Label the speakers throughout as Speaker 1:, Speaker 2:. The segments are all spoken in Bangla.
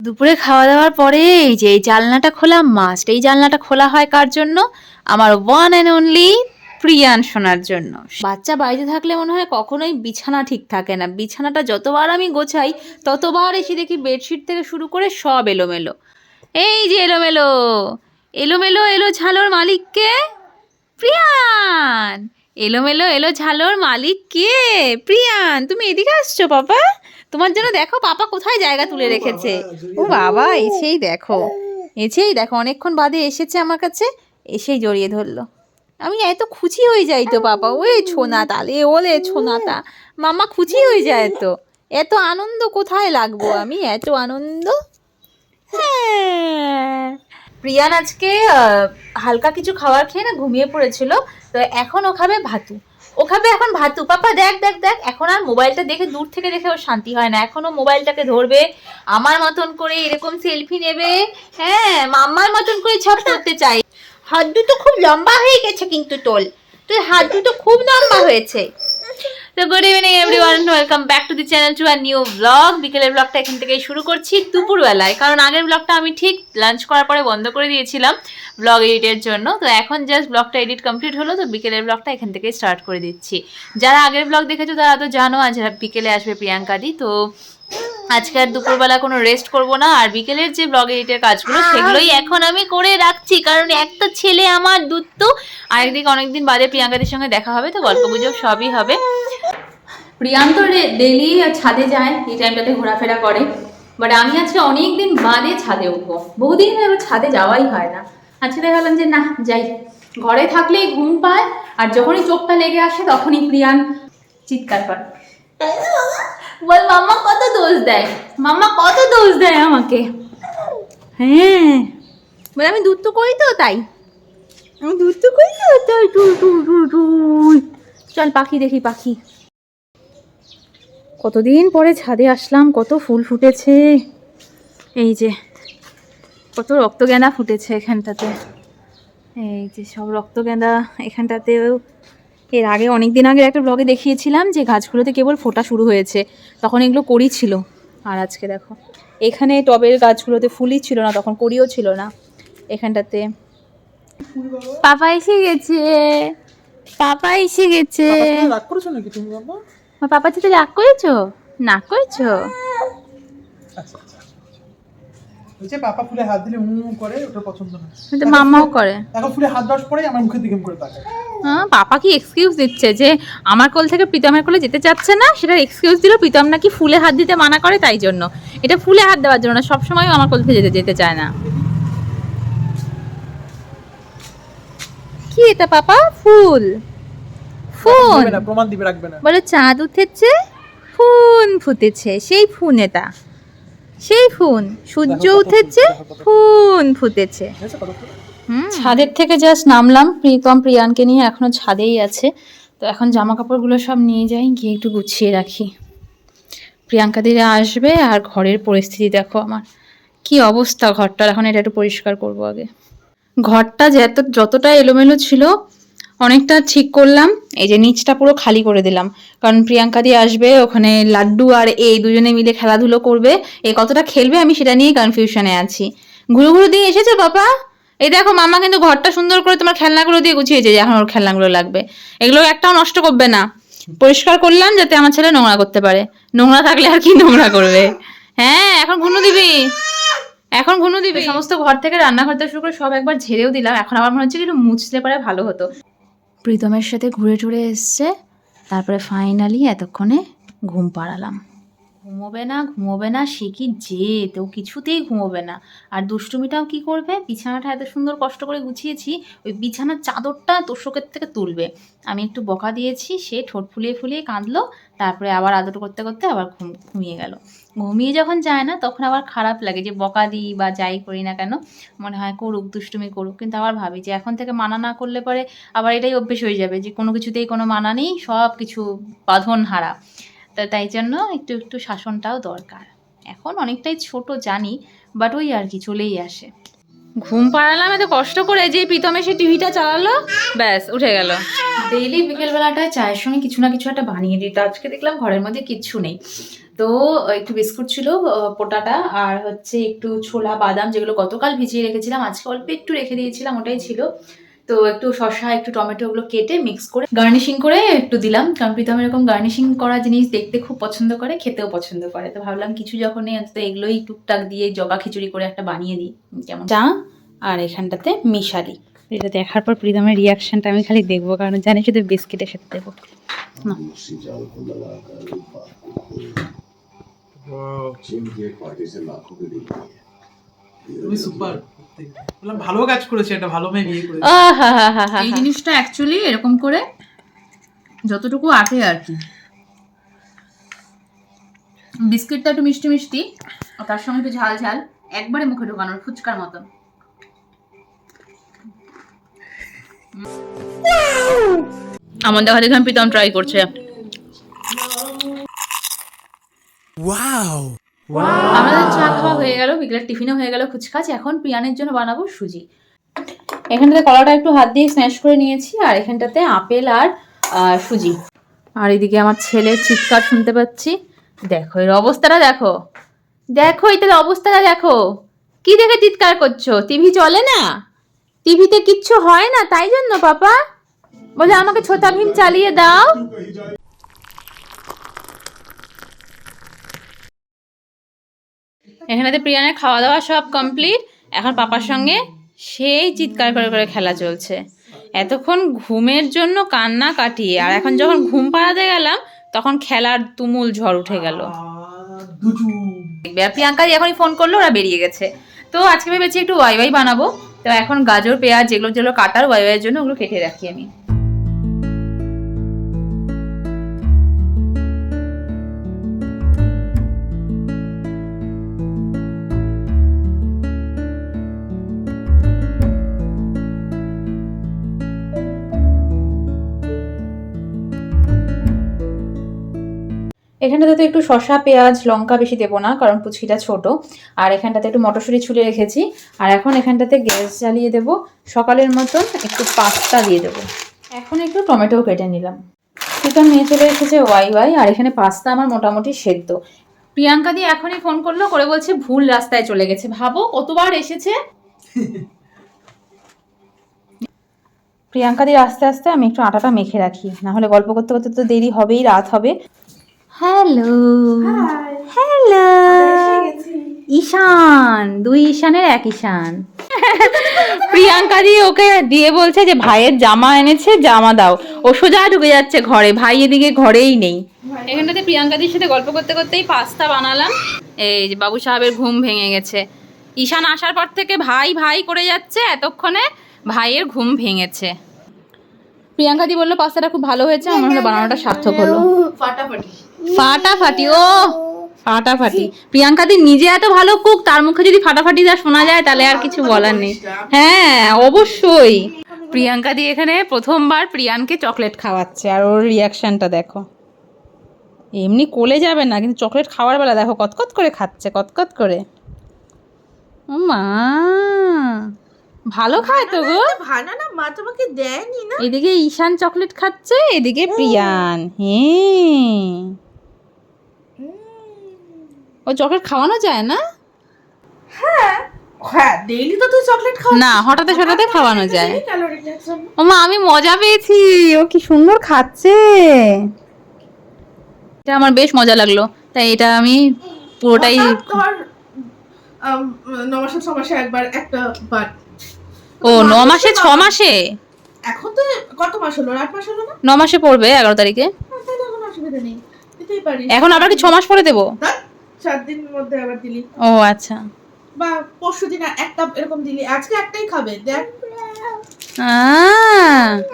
Speaker 1: দুপুরে খাওয়া দাওয়ার পরে এই যে এই জানলাটা খোলা মাস্ট। এই জানলাটা খোলা হয় কার জন্য? আমার ওয়ান অ্যান্ড অনলি প্রিয়ান শোনার জন্য। বাচ্চা বাড়িতে থাকলে মনে হয় কখনোই বিছানা ঠিক থাকে না। বিছানাটা যতবার আমি গোছাই ততবার এসে দেখি বেডশিট থেকে শুরু করে সব এলোমেলো। এই যে এলোমেলো এলোমেলো এলো ঝালোর মালিককে প্রিয়ান। এলোমেলো এলো ঝালোর মালিক কে? প্রিয়ান। তুমি এদিকে আসছো বাবা? তোমার জন্য দেখো পাপা কোথায় জায়গা তুলে রেখেছে। ও বাবা, এসেই দেখো অনেকক্ষণ বাদে এসেছে আমার কাছে, এসেই জড়িয়ে ধরলো। আমি এত খুশি হয়ে যাই তো বাবা, ওই ছোনা তালে ওলে ছোনাটা মামা খুশি হয়ে যায় তো। এত আনন্দ কোথায় লাগবো আমি, এত আনন্দ। হ্যাঁ, প্রিয়ান আজকে হালকা কিছু খাবার খেয়ে না ঘুমিয়ে পড়েছিল, তো এখন ও খাবে ভাতু। ও খাবে এখন ভাতু। পাপা দেখ দেখ দেখ, এখন আর মোবাইলটা দেখে দূর থেকে দেখে ওর শান্তি হয় না। এখন ও মোবাইলটাকে ধরবে, আমার মতন করে এরকম সেলফি নেবে, হ্যাঁ মাম্মার মতন করে সব করতে চাই। হাত দুটো খুব লম্বা হয়ে গেছে কিন্তু তোর হাত দুটো খুব লম্বা হয়েছে। তো good evening everyone, welcome back to the channel to a new blog. বিকেলের ব্লগটা এখান থেকেই শুরু করছি দুপুরবেলায়, কারণ আগের ব্লগটা আমি ঠিক লাঞ্চ করার পরে বন্ধ করে দিয়েছিলাম ব্লগ এডিটের জন্য। তো এখন জাস্ট ব্লগটা এডিট কমপ্লিট হলো, তো বিকেলের ব্লগটা এখান থেকেই স্টার্ট করে দিচ্ছি। যারা আগের ব্লগ দেখেছো তারা তো জানো আজ বিকেলে আসবে প্রিয়াঙ্কাদি। তো আজকে আর দুপুরবেলা কোনো রেস্ট করব না, আর বিকেলের যে ব্লগ এডিটের কাজগুলো সেগুলোই এখন আমি করে রাখছি, কারণ একটা ছেলে আমার দুত্তু। আরেকদিকে অনেকদিন বাদে প্রিয়াঙ্কাদির সঙ্গে দেখা হবে, তো গল্প গুজব সবই হবে। প্রিয়ান তো ডেলি ছাদে যায়, এই টাইমটাতে ঘোরাফেরা করে, বাট আমি আজকে অনেক দিন বাদে ছাদে উঠবো। বহুদিন ধরে ছাদে যাওয়াই হয় না। আজকে দেখালাম যে না যাই, ঘরে থাকলেই ঘুম পায়, আর যখনই চোখটা লেগে আসে তখনই প্রিয়ান চিৎকার করে, বল মাম্মা কত দোষ দেয়, মাম্মা কত দোষ দেয় আমাকে। হ্যাঁ বলে আমি দুধ তো করি তো তাই, আমি দুধ তো করি তো তাই। চল পাখি দেখি, পাখি। কতদিন পরে ছাদে আসলাম, কত ফুল ফুটেছে। এই যে কত রক্তগেঁদা ফুটেছে এখানটাতে, এই যে সব রক্তগেঁদা এখানটাতেও। এর আগে অনেক দিন আগে একটা ব্লগে দেখিয়েছিলাম যে গাছগুলোতে কেবল ফোটা শুরু হয়েছে, তখন এগুলো কড়ি ছিল। আর আজকে দেখো এখানে টবের গাছগুলোতে ফুলই ছিল না, তখন কড়িও ছিল না। এখানটাতে পাপা এসে গেছে, পাপা এসে গেছে।
Speaker 2: রাগ করেছো নাকি তুমি বাবা?
Speaker 1: পাপার সাথে রাগ করেছো? না করেছো?
Speaker 2: ওই যে পাপা ফুলে হাত দিলে করে, ওটা পছন্দ না।
Speaker 1: তো মাম্মাও করে।
Speaker 2: এখন ফুলে হাত দেওয়ার পরে আমার মুখের দিকে করে তাকায়।
Speaker 1: হ্যাঁ, পাপা কি এক্সকিউজ দিচ্ছে যে আমার কোল থেকে প্রীতমের কোলে যেতে চাচ্ছে না, সেটার এক্সকিউজ দিল প্রীতম নাকি ফুলে হাত দিতে মানা করে, তাই জন্য। এটা ফুলে হাত দেওয়ার জন্য না, সবসময় আমার কোল থেকে যেতে চায় না। কি এটা পাপা? ফুল ফোন
Speaker 2: প্রমাণ দিবে, রাখবে না।
Speaker 1: বলে চাঁদ উঠেছে, ফুন ফুটেছে, সেই ফুন এটা, সেই ফুন। সূর্য উঠেছে, ফুন ফুটেছে। ছাদের থেকে জাস্ট নামলাম, প্রীতম প্রিয়ানকে নিয়ে এখনো ছাদেই আছে। তো এখন জামা কাপড়গুলো সব নিয়ে যাই, গিয়ে একটু গুছিয়ে রাখি। প্রিয়াঙ্কা দিদি আসবে, আর ঘরের পরিস্থিতি দেখো আমার কি অবস্থা ঘরটার। এখন এটা একটু পরিষ্কার করব আগে। ঘরটা যতটা এলোমেলো ছিল অনেকটা ঠিক করলাম। এই যে নিচটা পুরো খালি করে দিলাম, কারণ প্রিয়াঙ্কা দিয়ে আসবে, ওখানে লাড্ডু আর এই দুজনে মিলে খেলাধুলো করবে। এই কতটা খেলবে আমি সেটা নিয়ে কনফিউশনে আছি। ঘুরু ঘুরু দিয়ে এসেছো পাপা? এই দেখো মামা কিন্তু ঘরটা সুন্দর করে তোমার খেলনাগুলো দিয়ে গুছিয়েছে, যে এখন ওর খেলনাগুলো লাগবে। এগুলো একটাও নষ্ট করবে না, পরিষ্কার করলাম যাতে আমার ছেলে নোংরা করতে পারে। নোংরা থাকলে আর কি নোংরা করবে। হ্যাঁ এখন ঘুনু দিবি, এখন ঘুনু দিবি। সমস্ত ঘর থেকে রান্নাঘর থেকে শুরু করে সব একবার ঝেড়েও দিলাম। এখন আমার মনে হচ্ছে একটু মুছলে পারে ভালো হতো। প্রীতমের সাথে ঘুরে টুরে এসছে, তারপরে ফাইনালি এতক্ষণে ঘুম পাড়ালাম। ঘুমোবে না সে কি জেদ, ও কিছুতেই ঘুমোবে না। আর দুষ্টুমিটাও কি করবে, বিছানাটা এত সুন্দর কষ্ট করে গুছিয়েছি, ওই বিছানার চাদরটা তোষকের থেকে তুলবে। আমি একটু বকা দিয়েছি, সে ঠোঁট ফুলিয়ে ফুলিয়ে কাঁদলো, তারপরে আবার আদর করতে করতে আবার ঘুমিয়ে গেল। ঘুমিয়ে যখন যায় না তখন আবার খারাপ লাগে, যে বকা দিই বা যাই করি না কেন, মনে হয় করুক, দুষ্টুমি করুক। কিন্তু আবার ভাবি যে এখন থেকে মানা না করলে পরে আবার এটাই অভ্যেস হয়ে যাবে, যে কোনো কিছুতেই কোনো মানা নেই, সব কিছু বাঁধন হারা। তাই জন্য একটু একটু শাসনটাও দরকার। এখন অনেকটাই ছোট জানি, বাট ওই আর কি চলেই আসে। ঘুম পাড়ালাম এত কষ্ট করে, যে প্রীতম এসে টিভিটা চালালো, ব্যাস উঠে গেল। ডেইলি বিকেলবেলাটায় চায়ের সঙ্গে কিছু না কিছু একটা বানিয়ে দিত। আজকে দেখলাম ঘরের মধ্যে কিচ্ছু নেই, তো একটু বিস্কুট ছিল পোটাটা, আর হচ্ছে একটু ছোলা বাদাম যেগুলো গতকাল ভিজিয়ে রেখেছিলাম, আজকে অল্প একটু রেখে দিয়েছিলাম, ওটাই ছিল। তো একটু শসা একটু টমেটো ওগুলো কেটে মিক্স করে গার্নিশিং করে একটু দিলাম, কারণ প্রীতম এরকম গার্নিশিং করা জিনিস দেখতে খুব পছন্দ করে, খেতেও পছন্দ করে। তো ভাবলাম কিছু যখন নেই অন্তত এগুলোই টুকটাক দিয়ে জগা খিচুড়ি করে একটা বানিয়ে দিই, যেমন চা আর এখানটাতে মিশালি। এটা দেখার পর প্রীতমের রিয়াকশনটা আমি খালি দেখবো, কারণ জানি শুধু বিস্কিটের সাথে দেবো না।
Speaker 2: তুমি সুপার, বললাম ভালো কাজ করেছে, এটা ভালো মেয়ে বিয়ে করেছে।
Speaker 1: এই জিনিসটা অ্যাকচুয়ালি এরকম করে যতটুকু আটে আর কি, বিস্কিটটা একটু মিষ্টি মিষ্টি আর তার সঙ্গে একটু ঝাল ঝাল, একবারে মুখে ঢোকানোর ফুচকার মতন। আমার দেখা দেখে প্রীতম ট্রাই করছে। আমাদের চা খাওয়া হয়ে গেল, বিকেলের টিফিনও হয়ে গেল কুচকাচ। এখন প্রিয়ানের জন্য বানাবো সুজি। এখানটাতে কলাটা একটু হাত দিয়ে স্ম্যাশ করে নিয়েছি, আর এখানটাতে আপেল আর সুজি। আর এদিকে আমার ছেলের চিৎকার শুনতে পাচ্ছি। দেখো এর অবস্থাটা, দেখো দেখো এটার অবস্থাটা দেখো, কি দেখে চিৎকার করছো? টিভি চলে না, টিভিতে কিচ্ছু হয় না তাই জন্য পাপা বলে আমাকে ছোটা ভীম চালিয়ে দাও। এখানেতে প্রিয়ানের খাওয়া দাওয়া সব কমপ্লিট, এখন পাপার সঙ্গে সেই চিৎকার করে করে খেলা চলছে। এতক্ষণ ঘুমের জন্য কান্না কাটিয়ে, আর এখন যখন ঘুম পাড়াতে গেলাম তখন খেলার তুমুল ঝড় উঠে গেল। প্রিয়াঙ্কা এখনই ফোন করলো, ওরা বেরিয়ে গেছে। তো আজকে ভেবেছি একটু ওয়াই ওয়াই বানাবো। তো এখন গাজর পেঁয়াজ যেগুলো যেগুলো কাটার ওয়াই ওয়াইয়ের জন্য ওগুলো কেটে রাখি আমি। এখানটাতে তো একটু শসা পেঁয়াজ লঙ্কা বেশি দেবো না, কারণ পুচকিটা ছোট। আর এখানটাতে একটু মটরশুঁটি ছুলে রেখেছি। আর এখন এখানটাতে গ্যাস জ্বালিয়ে দেবো, সকালের মতন একটু পাস্তা দিয়ে দেবো। এখন একটু টমেটোও কেটে নিলাম। চিকেন নিয়ে চলে এসেছে ওয়াই ওয়াই, আর এখানে পাস্তা আমার মোটামুটি সেদ্ধ। প্রিয়াঙ্কা দি এখনই ফোন করলো, করে বলছে ভুল রাস্তায় চলে গেছে। ভাবো কতবার এসেছে। প্রিয়াঙ্কা দি আস্তে আস্তে আমি একটু আটাটা মেখে রাখি, না হলে গল্প করতে করতে তো দেরি হবেই, রাত হবে। হ্যালো হ্যালো ঈশান, দুই ঈশানের এক ঈশান। প্রিয়াঙ্কা দি ওকে দিয়ে বলছে যে ভাইয়ের জামা এনেছে, জামা দাও। ও সোজা ঢুকে যাচ্ছে ঘরে, ভাই এদিকে ঘরেই নেই। এখানটাতে প্রিয়াঙ্কা দির সাথে গল্প করতে করতেই পাস্তা বানালাম। এই যে বাবু সাহেবের ঘুম ভেঙে গেছে। ঈশান আসার পর থেকে ভাই ভাই করে যাচ্ছে, এতক্ষণে ভাইয়ের ঘুম ভেঙেছে। প্রিয়াঙ্কা দি বললো পাস্তাটা খুব ভালো হয়েছে, আমার হলো বানানোটা সার্থক হলো। ফাটাফাটি ফাটাফাটি, ও ফাটাফাটি। প্রিয়াঙ্কা দি নিজে এত ভালো কুক, তার মুখে যদি ফাটাফাটি যা শোনা যায় তাহলে আর কিছু বলার নেই। হ্যাঁ অবশ্যই। প্রিয়াঙ্কা দি এখানে প্রথমবার প্রিয়ানকে চকলেট খাওয়াচ্ছে, আর ওর রিয়াকশনটা দেখো। এমনি কোলে যাবে না, কিন্তু চকলেট খাওয়ার বেলা দেখো কতকত করে খাচ্ছে, কতকত করে। ও মা ভালো খায় তো গো।
Speaker 3: ভানা না মা তোমাকে দেয়নি না।
Speaker 1: এদিকে ঈশান চকলেট খাচ্ছে, এদিকে প্রিয়ান। হ্যাঁ ও চকলেট খাওয়ানো যায় না?
Speaker 3: হ্যাঁ হ্যাঁ ডেইলি তো তুই চকলেট খাও
Speaker 1: না, হঠাৎ হঠাৎ খাওয়ানো যায়।
Speaker 3: Calorie reduction.
Speaker 1: ও মা আমি মজা পেয়েছি, ও কি সুন্দর খাচ্ছে। এটা আমার বেশ মজা লাগলো, তাই এটা আমি পুরোটাই।
Speaker 3: তোমার 9 মাসে 6 মাসে একবার একটা বার।
Speaker 1: ও 9 মাসে 6 মাসে?
Speaker 3: এখন তো কত মাস হলো? 8 মাস হলো না?
Speaker 1: 9 মাসে পড়বে 11 তারিখে।
Speaker 3: তাহলে কোনো অসুবিধা নেই, দিতেই পারিস।
Speaker 1: এখন আবার কি 6 মাস পরে দেবো?
Speaker 3: 4 দিনের মধ্যে আবার দিলি,
Speaker 1: ও আচ্ছা।
Speaker 3: বা পরশু দিন একটা এরকম দিলি, আজকে একটাই খাবে দেখ।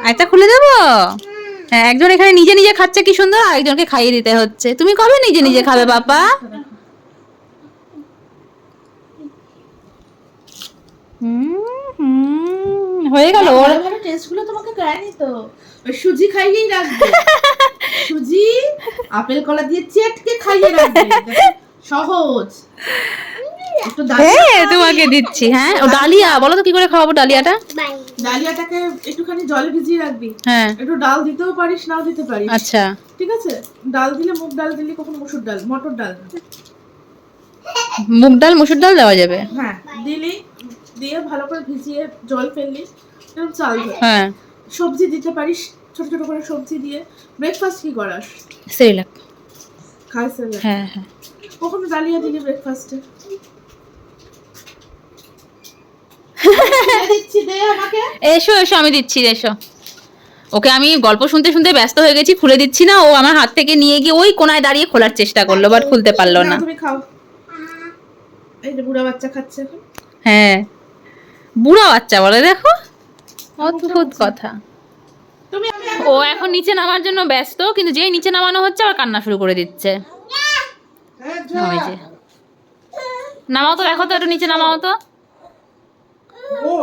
Speaker 1: আচ্ছা খুলে দেবো। হ্যাঁ একজন এখানে নিজে নিজে খাচ্ছে কি সুন্দর, আরেকজনকে খাইয়ে দিতে হচ্ছে। তুমি কবে নিজে নিজে খাবে বাবা? হয়ে গেল। ওর
Speaker 3: ভালো টেস্টগুলো তোমাকে দেয়নি তো, ওই সুজি খাইয়েই রাখবে। সুজি আপেল কলা দিয়ে চেটকে খাইয়ে রাখবে, সহজ। একটু
Speaker 1: হ্যাঁ তোমাকে দিচ্ছি। হ্যাঁ ও ডালিয়া বলো তো কি করে খাওয়াবো ডালিয়াটা?
Speaker 3: ডালিয়াটাকে একটুখানি জলে ভিজিয়ে রাখবি।
Speaker 1: হ্যাঁ
Speaker 3: একটু ডাল দিতেও পারিস, নাও দিতে পারিস।
Speaker 1: আচ্ছা
Speaker 3: ঠিক আছে, ডাল দিলে মুগ ডাল দিলি, কখনো মসুর ডাল, মটর ডাল।
Speaker 1: মুগ ডাল মসুর ডাল দেওয়া যাবে?
Speaker 3: হ্যাঁ দিলি, দিয়ে ভালো করে ভিজিয়ে জল ফেললি, এরকম চাল ধরে।
Speaker 1: হ্যাঁ
Speaker 3: সবজি দিতে পারিস, ছোট ছোট করে সবজি দিয়ে। ব্রেকফাস্ট কি করাস?
Speaker 1: সেরেলাক
Speaker 3: খাই সেরেলাক।
Speaker 1: হ্যাঁ হ্যাঁ।
Speaker 3: কখনো ডালিয়া দিলি ব্রেকফাস্টে? দিচ্ছি, দে আমাকে।
Speaker 1: এসো এসো, আমি দিচ্ছি, এসো। ওকে আমি গল্প শুনতে শুনতে ব্যস্ত হয়ে গেছি, খুলে দিচ্ছি না, ও আমার হাত থেকে নিয়ে গিয়ে ওই কোনায় দাঁড়িয়ে খোলার চেষ্টা করলো, বাট খুলতে পারলো না।
Speaker 3: তুমি খাও। এই যে বুড়া বাচ্চা খাচ্ছে এখন।
Speaker 1: হ্যাঁ বুড়া বাচ্চা বলে, দেখো অদ্ভুত কথা।
Speaker 3: তুমি
Speaker 1: ও এখন নিচে নামার জন্য ব্যস্ত, কিন্তু যেই নিচে নামানো হচ্ছে আবার কান্না শুরু করে দিচ্ছে। ওই যে নামাও তো, দেখো তো একটু নিচে নামাও তো।
Speaker 2: ও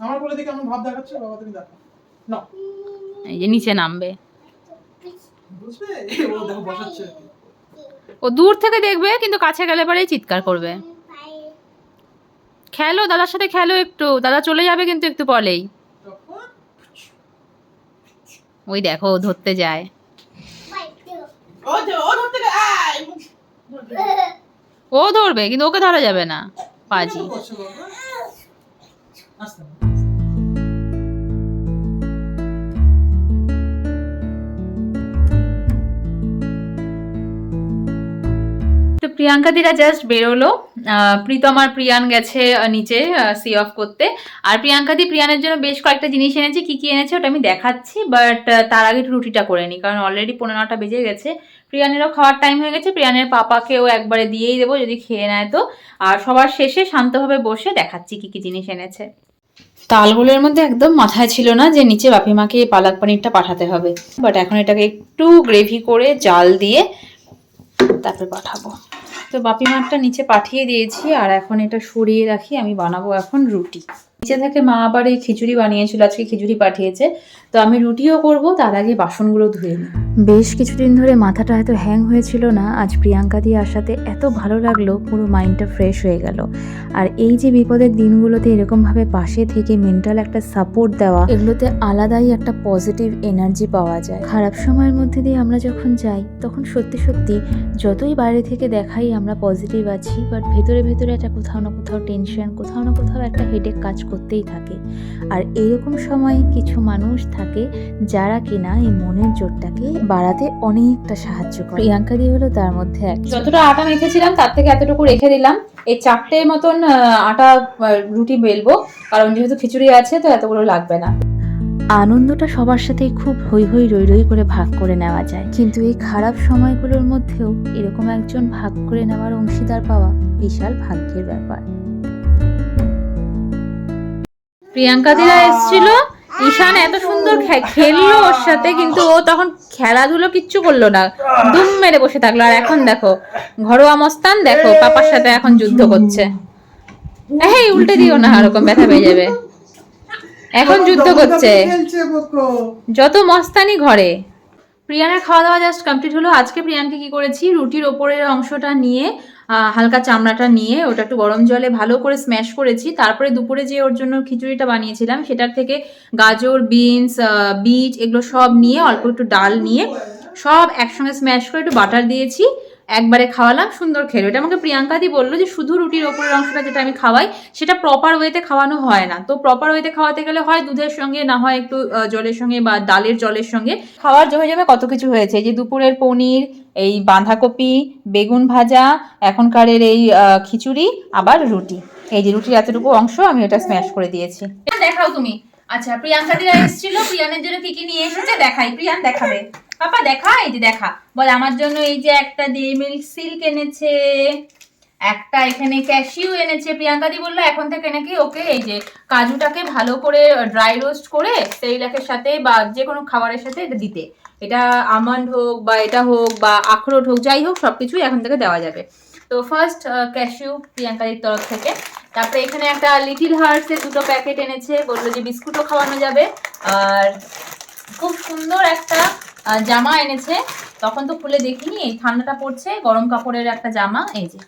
Speaker 2: আমার বলে দেখে কেমন ভাব দেখাচ্ছে, বাবা তুমি দেখো না।
Speaker 1: এই যে নিচে নামবে,
Speaker 2: বুঝবে? ও দেখো বসাচ্ছে।
Speaker 1: ও দূর থেকে দেখবে, কিন্তু কাছে গেলে পরেই চিৎকার করবে। খেলো দাদার সাথে, খেলো একটু, দাদা চলে যাবে কিন্তু একটু পরেই। ওই দেখো ও ধরতে যায়।
Speaker 3: ও ধরতে গে, আয়।
Speaker 1: ও ধরবে, কিন্তু ওকে ধরা যাবে না, পাজি।
Speaker 2: আস্তে
Speaker 1: তো প্রিয়াঙ্কা দিরা জাস্ট বেরোলো, প্রীতম আর প্রিয়ান গেছে নিচে সি অফ করতে। আর প্রিয়াঙ্কা দি প্রিয়ানের জন্য বেশ কয়েকটা জিনিস এনেছে, কি কি এনেছে ওটা আমি দেখাচ্ছি, বাট তার আগে একটু রুটিটা করে নিই, কারণ অলরেডি 15টা বেজে গেছে। প্রিয়ানেরও খাওয়ার টাইম হয়ে গেছে, প্রিয়ানের পাপাকেও একবারে দিয়েই দেবো যদি খেয়ে নেয় তো। আর সবার শেষে শান্তভাবে বসে দেখাচ্ছি কি কি জিনিস এনেছে। তালগুলোর মধ্যে একদম মাথায় ছিল না যে নিচে বাপিমাকে পালাক পানিরটা পাঠাতে হবে, বাট এখন এটাকে একটু গ্রেভি করে জাল দিয়ে তারপরে পাঠাবো। তো বাপি মারটা নিচে পাঠিয়ে দিয়েছি, আর এখন এটা সরিয়ে রাখি, আমি বানাবো এখন রুটি। নিচে থেকে মা আবার এই খিচুড়ি বানিয়েছিল, আজকে খিচুড়ি পাঠিয়েছে, তো আমি রুটিও করব, তার আগে বাসনগুলো ধুয়ে নিই। বেশ কিছুদিন ধরে মাথাটা এত হ্যাং হয়েছিল না, আজ প্রিয়াঙ্কা দিয়ে আসাতে এত ভালো লাগলো, পুরো মাইন্ডটা ফ্রেশ হয়ে গেল। আর এই যে বিপদের দিনগুলোতে এরকমভাবে পাশে থেকে মেন্টাল একটা সাপোর্ট দেওয়া, এগুলোতে আলাদাই একটা পজিটিভ এনার্জি পাওয়া যায়। খারাপ সময়ের মধ্যে দিয়ে আমরা যখন যাই, তখন সত্যি সত্যি যতই বাইরে থেকে দেখাই আমরা পজিটিভ আছি, বাট ভেতরে ভেতরে একটা কোথাও না কোথাও টেনশন, কোথাও না কোথাও একটা হেডেক কাজ করতেই থাকে। আর এইরকম সময় কিছু মানুষ থাকে যারা কিনা এই মনের জোরটাকে বাড়াতে অনেকটা সাহায্য করে। প্রিয়াঙ্কা দি হলো তার মধ্যে এক। যতটা আটা মেখেছিলাম তার থেকে এতটুকু রেখে দিলাম, এই 4টে মতন আটা রুটি বেলবো, কারণ যেহেতু খিচুড়ি আছে তো এতগুলো লাগবে না। আনন্দটা সবার সাথেই খুব হই হই রই রই করে ভাগ করে নেওয়া যায়, কিন্তু এই খারাপ সময়গুলোর মধ্যেও এরকম একজন ভাগ করে নেওয়ার অংশীদার পাওয়া বিশাল ভাগ্যের ব্যাপার। প্রিয়াঙ্কা দিরা এসেছিল, ঈশান এত সুন্দর খেললো ওর সাথে, কিন্তু ও তখন খেলাধুলো কিচ্ছু করলো না, দুম মেরে বসে থাকলো। আর এখন দেখো ঘরোয়া মস্তান, দেখো পাপার সাথে এখন যুদ্ধ করছে। এই উল্টে দিও না, এরকম ব্যথা পেয়ে যাবে। এখন যুদ্ধ করছে, যত মস্তানি ঘরে। প্রিয়ানের খাওয়া দাওয়া জাস্ট কমপ্লিট হলো। আজকে প্রিয়ানকে কি করেছি, রুটির ওপরের অংশটা নিয়ে হালকা চামড়াটা নিয়ে ওটা একটু গরম জলে ভালো করে স্ম্যাশ করেছি। তারপরে দুপুরে যে ওর জন্য খিচুড়িটা বানিয়েছিলাম সেটার থেকে গাজর, বিনস, বিট এগুলো সব নিয়ে, অল্প একটু ডাল নিয়ে সব একসঙ্গে স্ম্যাশ করে একটু বাটার দিয়েছি, একবারে খাওয়ালাম, সুন্দর খেলো। এটা আমাকে প্রিয়াঙ্কা দি বললো যে শুধু রুটির ওপরের অংশটা যেটা আমি খাওয়াই সেটা প্রপার ওয়েতে খাওয়ানো হয় না, তো প্রপার ওয়েতে খাওয়াতে গেলে হয় দুধের সঙ্গে, না হয় একটু জলের সঙ্গে বা ডালের জলের সঙ্গে। খাওয়ার জমে জমে কত কিছু হয়েছে, এই যে দুপুরের পনির, এই বাঁধাকপি, বেগুন ভাজা, এখনকারের এই খিচুড়ি, আবার রুটি। এই যে রুটির এতটুকু অংশ আমি এটা স্ম্যাশ করে দিয়েছি। দেখাও তুমি। আচ্ছা প্রিয়াঙ্কা দিরা এসেছিল, প্রিয়ানের জন্য কি কি নিয়ে এসেছে দেখাই। প্রিয়ান দেখাবে, পাপা দেখা, এই যে দেখা, বল আমার জন্য এই যে একটা ডেইরি মিল্ক সিল্ক এনেছে, একটা এখানে ক্যাশিউ এনেছে। প্রিয়াঙ্কা দি বললো এখন থেকে নাকি ওকে এই যে কাজুটাকে ভালো করে ড্রাই রোস্ট করে সেরিলাকের সাথে বা যে কোনো খাবারের সাথে এটা দিতে, এটা আমন্ড হোক বা এটা হোক বা আখরোট হোক, যাই হোক সবকিছুই এখন থেকে দেওয়া যাবে। তো ফার্স্ট ক্যাশিউ প্রিয়াঙ্কাদির তরফ থেকে। তারপরে এখানে একটা লিটিল হার্টসের 2টো প্যাকেট এনেছে, বললো যে বিস্কুটও খাওয়ানো যাবে। আর খুব সুন্দর একটা জামা এনেছে, তখন তো খুলে দেখিনি, এই ঠান্ডাটা পড়ছে, গরম কাপড়ের একটা জামা, এই যে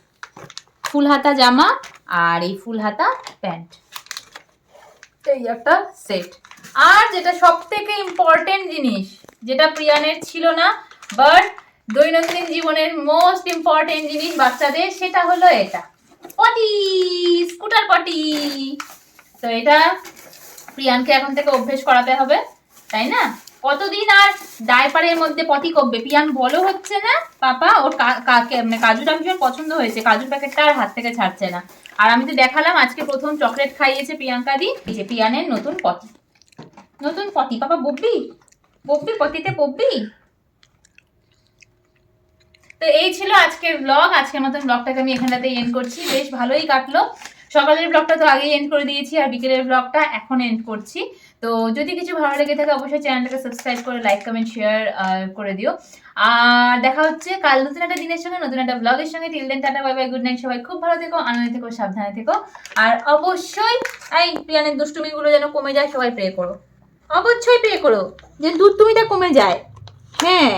Speaker 1: ফুল হাতা জামা আর এই ফুল হাতা প্যান্ট। এই একটা সেট। আর যেটা সব থেকে ইম্পর্টেন্ট জিনিস, যেটা প্রিয়ানের ছিল না বাট দৈনন্দিন জীবনের মোস্ট ইম্পর্টেন্ট জিনিস বাচ্চাদের, সেটা হলো এটা পটি, স্কুটার পটি। তো এটা প্রিয়ানকে এখন থেকে অভ্যেস করাতে হবে, তাই না? কতদিন আর ডাইপারের মধ্যে পটি করবে? প্রিয়ান বলো হচ্ছে না পাপা, ওর কাজুটা ভীষণ পছন্দ হয়েছে, কাজুর প্যাকেটটা আর হাত থেকে ছাড়ছে না। আর আমি তো দেখালাম আজকে প্রথম চকলেট খাইয়েছে প্রিয়াঙ্কা দি। এই যে প্রিয়ানের নতুন পটি, নতুন পটি। পাপা বব্বি, বব্বি পটিতে বব্বি। তো এই ছিল আজকের ব্লগ। আজকের মতন ব্লগটাকে আমি এখানটাতে এন্ড করছি। বেশ ভালোই কাটলো। সকালের ব্লগটা তো আগেই এন্ড করে দিয়েছি, আর বিকেলের ব্লগটা এখন এন্ড করছি। তো যদি কিছু ভালো লেগে থাকে অবশ্যই চ্যানেলটাকে সাবস্ক্রাইব করে লাইক কমেন্ট শেয়ার করে দিও। আর দেখা হচ্ছে কাল নতুন একটা দিনের সঙ্গে, নতুন একটা ব্লগের সঙ্গে। Till then tata, bye bye, good night. সবাই খুব ভালো থেকো, আনন্দে থেকো, সাবধানে থেকো। আর অবশ্যই এই প্রিয়ানের দুষ্টুমিগুলো যেন কমে যায়, সবাই প্রে করো, অবশ্যই প্রে করো যে দুষ্টুমিটা কমে যায়। হ্যাঁ।